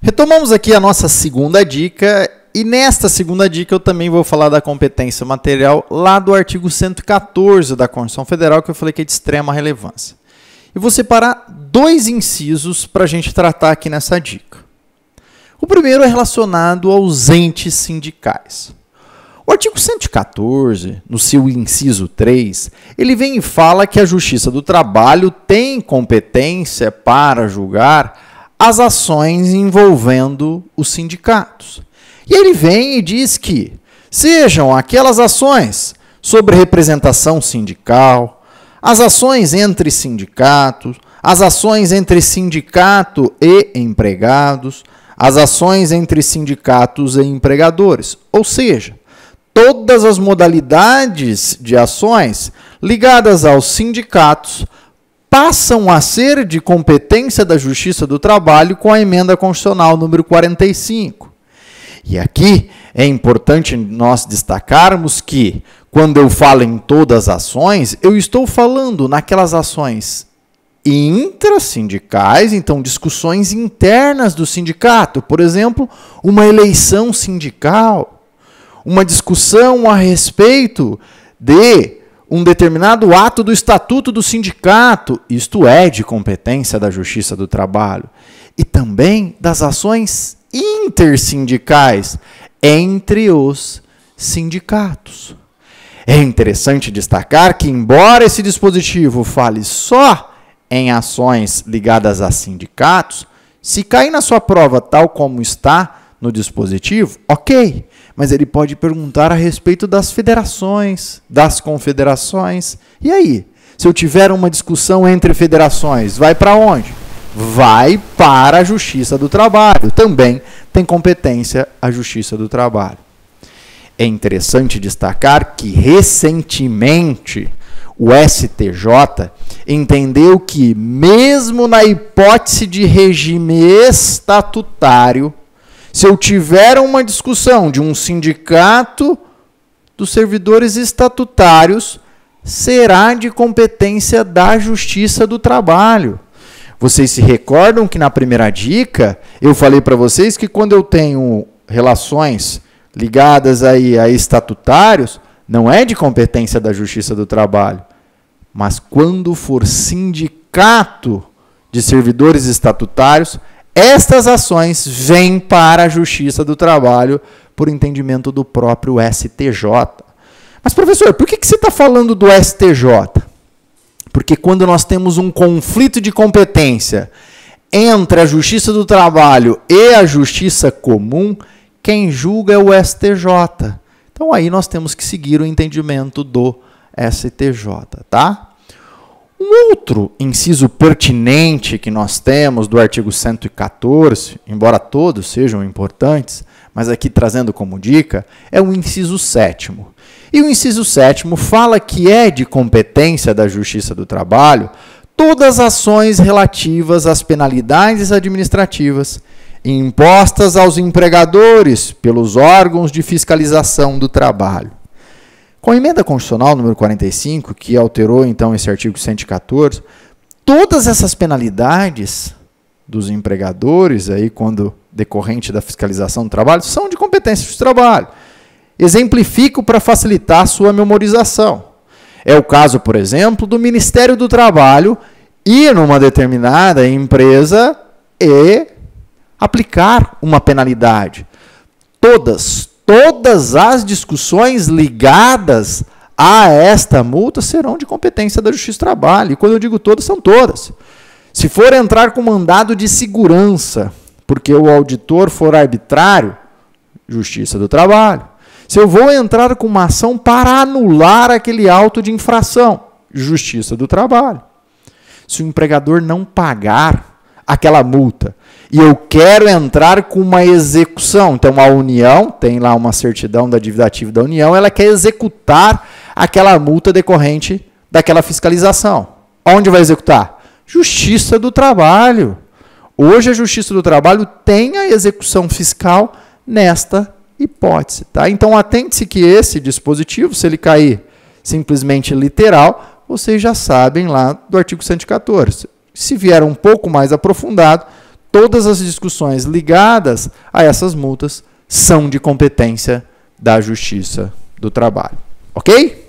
Retomamos aqui a nossa segunda dica e nesta segunda dica eu também vou falar da competência material lá do artigo 114 da Constituição Federal, que eu falei que é de extrema relevância. E vou separar dois incisos para a gente tratar aqui nessa dica. O primeiro é relacionado aos entes sindicais. O artigo 114, no seu inciso 3, ele vem e fala que a Justiça do Trabalho tem competência para julgar as ações envolvendo os sindicatos. E ele vem e diz que sejam aquelas ações sobre representação sindical, as ações entre sindicatos, as ações entre sindicato e empregados, as ações entre sindicatos e empregadores, ou seja, todas as modalidades de ações ligadas aos sindicatos passam a ser de competência da Justiça do Trabalho com a emenda constitucional número 45. E aqui é importante nós destacarmos que, quando eu falo em todas as ações, eu estou falando naquelas ações intrasindicais, então discussões internas do sindicato, por exemplo, uma eleição sindical, uma discussão a respeito de um determinado ato do estatuto do sindicato, isto é de competência da Justiça do Trabalho, e também das ações intersindicais entre os sindicatos. É interessante destacar que, embora esse dispositivo fale só em ações ligadas a sindicatos, se cair na sua prova tal como está no dispositivo, ok, mas ele pode perguntar a respeito das federações, das confederações. E aí? Se eu tiver uma discussão entre federações, vai para onde? Vai para a Justiça do Trabalho. Também tem competência a Justiça do Trabalho. É interessante destacar que, recentemente, o STJ entendeu que, mesmo na hipótese de regime estatutário, se eu tiver uma discussão de um sindicato dos servidores estatutários, será de competência da Justiça do Trabalho. Vocês se recordam que na primeira dica eu falei para vocês que quando eu tenho relações ligadas aí a estatutários, não é de competência da Justiça do Trabalho. Mas quando for sindicato de servidores estatutários, estas ações vêm para a Justiça do Trabalho por entendimento do próprio STJ. Mas, professor, por que você está falando do STJ? Porque quando nós temos um conflito de competência entre a Justiça do Trabalho e a Justiça Comum, quem julga é o STJ. Então, aí nós temos que seguir o entendimento do STJ, tá? Um outro inciso pertinente que nós temos do artigo 114, embora todos sejam importantes, mas aqui trazendo como dica, é o inciso 7º. E o inciso 7º fala que é de competência da Justiça do Trabalho todas as ações relativas às penalidades administrativas impostas aos empregadores pelos órgãos de fiscalização do trabalho. Com a emenda constitucional número 45, que alterou então esse artigo 114, todas essas penalidades dos empregadores, aí, quando decorrente da fiscalização do trabalho, são de competência do trabalho. Exemplifico para facilitar a sua memorização. É o caso, por exemplo, do Ministério do Trabalho ir numa determinada empresa e aplicar uma penalidade. Todas as discussões ligadas a esta multa serão de competência da Justiça do Trabalho. E quando eu digo todas, são todas. Se for entrar com mandado de segurança, porque o auditor for arbitrário, Justiça do Trabalho. Se eu vou entrar com uma ação para anular aquele auto de infração, Justiça do Trabalho. Se o empregador não pagar aquela multa e eu quero entrar com uma execução, então a União, tem lá uma certidão da dívida ativa da União, ela quer executar aquela multa decorrente daquela fiscalização. Onde vai executar? Justiça do Trabalho. Hoje a Justiça do Trabalho tem a execução fiscal nesta hipótese. Tá? Então atente-se que esse dispositivo, se ele cair simplesmente literal, vocês já sabem lá do artigo 114. Se vier um pouco mais aprofundado, todas as discussões ligadas a essas multas são de competência da Justiça do Trabalho. Ok?